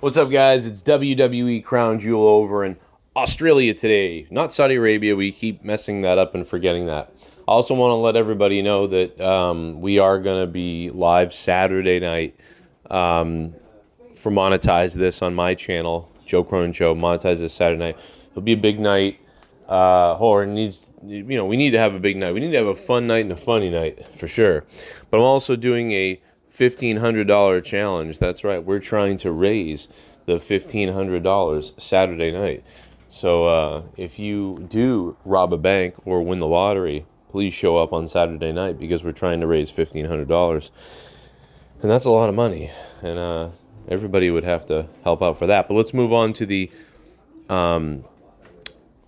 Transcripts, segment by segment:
What's up, guys? It's WWE Crown Jewel over in Australia today. Not Saudi Arabia. We keep messing that up and forgetting that. I also want to let everybody know that we are going to be live Saturday night for Monetize This on my channel, Joe Cronin Show. Monetize This Saturday night. It'll be a big night. We need to have a big night. We need to have a fun night and a funny night for sure. But I'm also doing a $1,500 challenge. That's right. We're trying to raise the $1,500 Saturday night. So if you do rob a bank or win the lottery, please show up on Saturday night because we're trying to raise $1,500. And that's a lot of money. And everybody would have to help out for that. But let's move on to the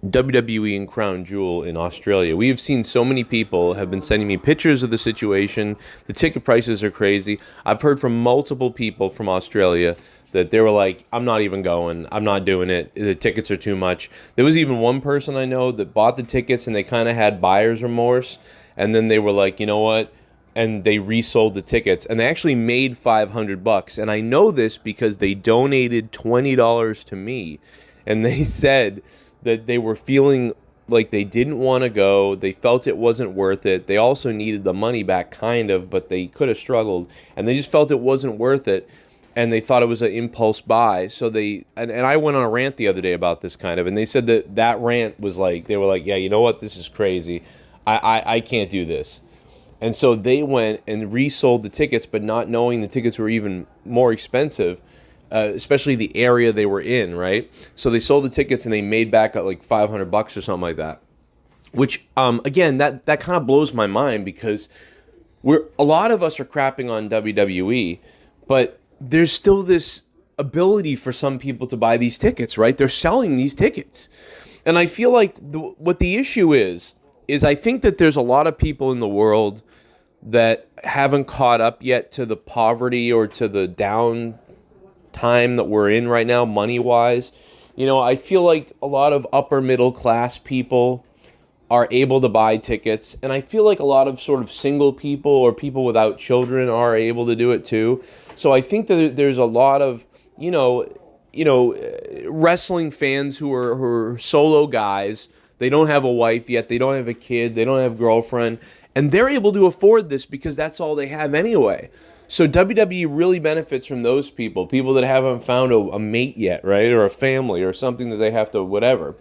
WWE and Crown Jewel in Australia. We have seen so many people have been sending me pictures of the situation. The ticket prices are crazy. I've heard from multiple people from Australia that they were like, I'm not even going. I'm not doing it. The tickets are too much. There was even one person I know that bought the tickets and they kind of had buyer's remorse. And then they were like, you know what? And they resold the tickets and they actually made $500. And I know this because they donated $20 to me. And they said that they were feeling like they didn't want to go. They felt it wasn't worth it. They also needed the money back, kind of, but they could have struggled. And they just felt it wasn't worth it. And they thought it was an impulse buy. So and I went on a rant the other day about this kind of. And they said that rant was like, they were like, yeah, you know what? This is crazy. I can't do this. And so they went and resold the tickets, but not knowing the tickets were even more expensive. Especially the area they were in, right? So they sold the tickets and they made back like $500 or something like that. Which, again, that kind of blows my mind because a lot of us are crapping on WWE, but there's still this ability for some people to buy these tickets, right? They're selling these tickets. And I feel like what the issue is I think that there's a lot of people in the world that haven't caught up yet to the poverty or to the down time that we're in right now, money-wise. You know, I feel like a lot of upper middle class people are able to buy tickets, and I feel like a lot of sort of single people or people without children are able to do it too. So I think that there's a lot of, wrestling fans who are solo guys. They don't have a wife yet, they don't have a kid, they don't have a girlfriend, and they're able to afford this because that's all they have anyway. So WWE really benefits from those people that haven't found a mate yet, right? Or a family or something that they have to whatever.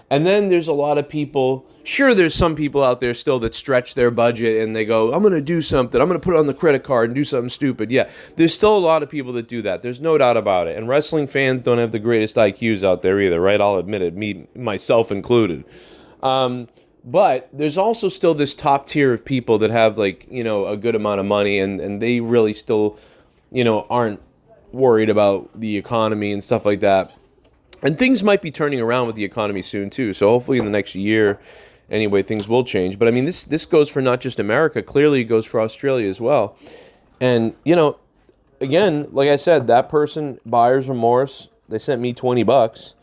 And then there's a lot of people, sure, there's some people out there still that stretch their budget and they go, I'm going to do something. I'm going to put it on the credit card and do something stupid. Yeah, there's still a lot of people that do that. There's no doubt about it. And wrestling fans don't have the greatest IQs out there either, right? I'll admit it, myself included. But there's also still this top tier of people that have a good amount of money and they really still, aren't worried about the economy and stuff like that. And things might be turning around with the economy soon too. So hopefully in the next year, anyway, things will change. But I mean, this goes for not just America. Clearly it goes for Australia as well. And, again, like I said, that person, buyer's remorse, they sent me $20.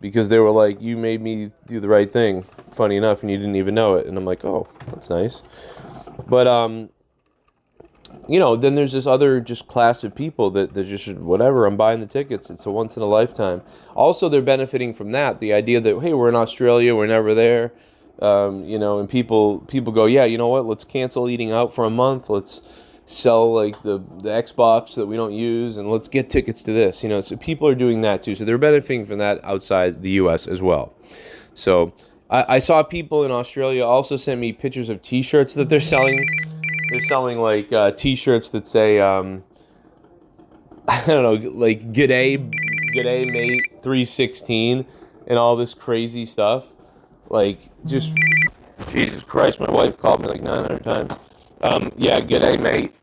Because they were like, you made me do the right thing, funny enough, and you didn't even know it. And I'm like, oh, that's nice. But, then there's this other just class of people that just, whatever, I'm buying the tickets. It's a once in a lifetime. Also, they're benefiting from that. The idea that, hey, we're in Australia, we're never there. And people go, yeah, you know what, let's cancel eating out for a month. Let's sell the Xbox that we don't use and let's get tickets to this, so people are doing that too. So they're benefiting from that outside the US as well. So I saw people in Australia also send me pictures of t-shirts that they're selling. They're selling t-shirts that say I don't know, like g'day mate 316 and all this crazy stuff. Just Jesus Christ, my wife called me 900 times. Yeah, g'day, mate,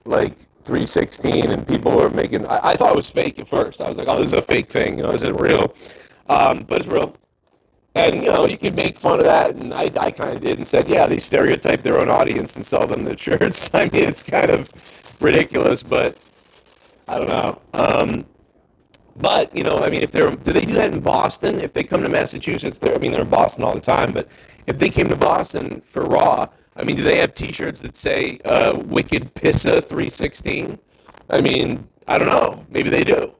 316, and people were making, I thought it was fake at first. I was like, oh, this is a fake thing, is it real? But it's real. And, you could make fun of that, and I kind of did and said, yeah, they stereotype their own audience and sell them the shirts. I mean, it's kind of ridiculous, but I don't know. But, if do they do that in Boston? If they come to Massachusetts, they're in Boston all the time, but if they came to Boston for Raw, do they have t-shirts that say, Wicked Pissa 316? I don't know. Maybe they do.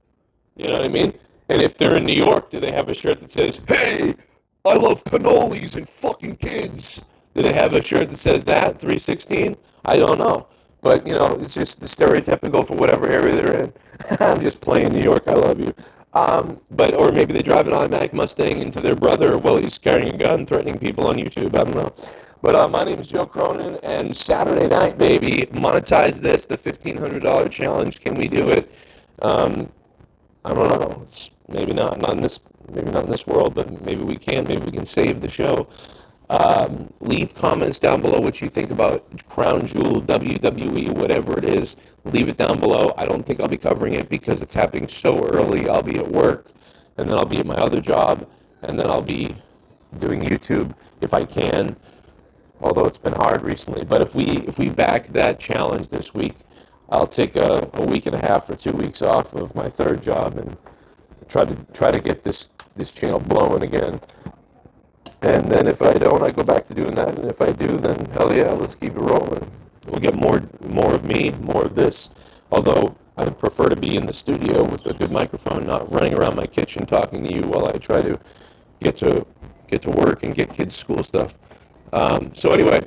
You know what I mean? And if they're in New York, do they have a shirt that says, "Hey, I love cannolis and fucking kids"? Do they have a shirt that says that, 316? I don't know. But, it's just the stereotypical for whatever area they're in. I'm just playing New York, I love you. Or maybe they drive an automatic Mustang into their brother while he's carrying a gun, threatening people on YouTube. I don't know. But my name is Joe Cronin, and Saturday night, baby, monetize this, the $1,500 challenge. Can we do it? I don't know. Maybe not in this, maybe not in this world, but maybe we can. Maybe we can save the show. Leave comments down below what you think about Crown Jewel, WWE, whatever it is. Leave it down below. I don't think I'll be covering it because it's happening so early. I'll be at work, and then I'll be at my other job, and then I'll be doing YouTube if I can. Although it's been hard recently. But if we back that challenge this week, I'll take a week and a half or 2 weeks off of my third job and try to get this channel blowing again. And then if I don't, I go back to doing that. And if I do, then hell yeah, let's keep it rolling. We'll get more of me, more of this. Although I would prefer to be in the studio with a good microphone, not running around my kitchen talking to you while I try to get to work and get kids' school stuff. So anyway,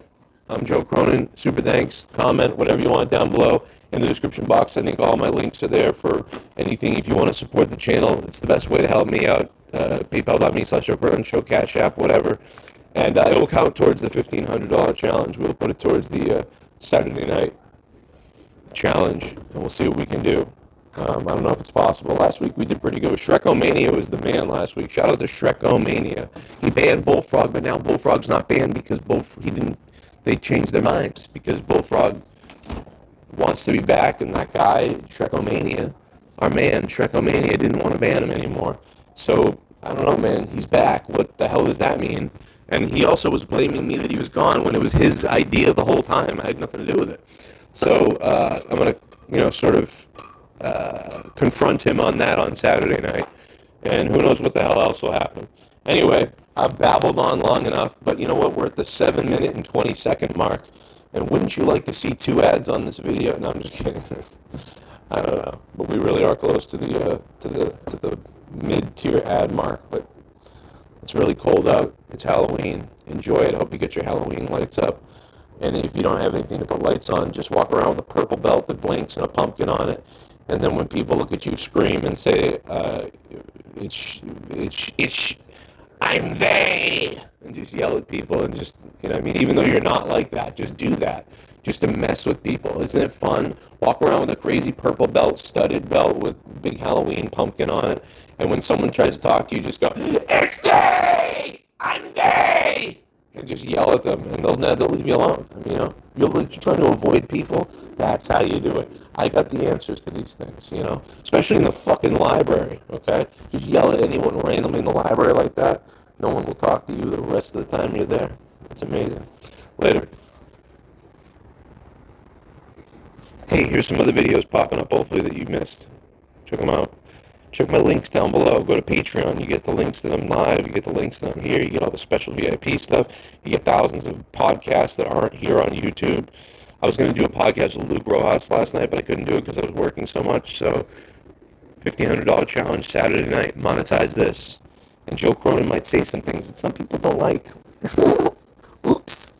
I'm Joe Cronin. Super thanks. Comment whatever you want down below in the description box. I think all my links are there for anything. If you want to support the channel, it's the best way to help me out. PayPal.me/Joe Cronin, show Cash App, whatever. And it will count towards the $1,500 challenge. We'll put it towards the Saturday night challenge, and we'll see what we can do. I don't know if it's possible. Last week we did pretty good. Shrekomania was the man last week. Shout out to Shrekomania. He banned Bullfrog, but now Bullfrog's not banned because they changed their minds because Bullfrog wants to be back, and that guy, Shrekomania, our man, Shrekomania, didn't want to ban him anymore. So, I don't know, man. He's back. What the hell does that mean? And he also was blaming me that he was gone when it was his idea the whole time. I had nothing to do with it. So, I'm going to, sort of confront him on that on Saturday night. And who knows what the hell else will happen. Anyway, I've babbled on long enough, but you know what? We're at the 7-minute and 20-second mark. And wouldn't you like to see 2 ads on this video? No, I'm just kidding. I don't know, but we really are close to the mid-tier ad mark. But it's really cold out. It's Halloween. Enjoy it. I hope you get your Halloween lights up. And if you don't have anything to put lights on, just walk around with a purple belt that blinks and a pumpkin on it. And then when people look at you, scream and say, I'm they, and just yell at people and just, even though you're not like that, just do that, just to mess with people. Isn't it fun? Walk around with a crazy purple belt, studded belt with big Halloween pumpkin on it, and when someone tries to talk to you, just go, it's they, I'm they, and just yell at them, and they'll leave you alone. You're trying to avoid people. That's how you do it. I got the answers to these things, especially in the fucking library, okay? Just yell at anyone randomly in the library like that. No one will talk to you the rest of the time you're there. It's amazing. Later. Hey, here's some other videos popping up, hopefully, that you missed. Check them out. Check my links down below. Go to Patreon. You get the links that I'm live. You get the links that I'm here. You get all the special VIP stuff. You get thousands of podcasts that aren't here on YouTube. I was going to do a podcast with Luke Rojas last night, but I couldn't do it because I was working so much. So, $1,500 challenge Saturday night. Monetize this. And Joe Cronin might say some things that some people don't like. Oops.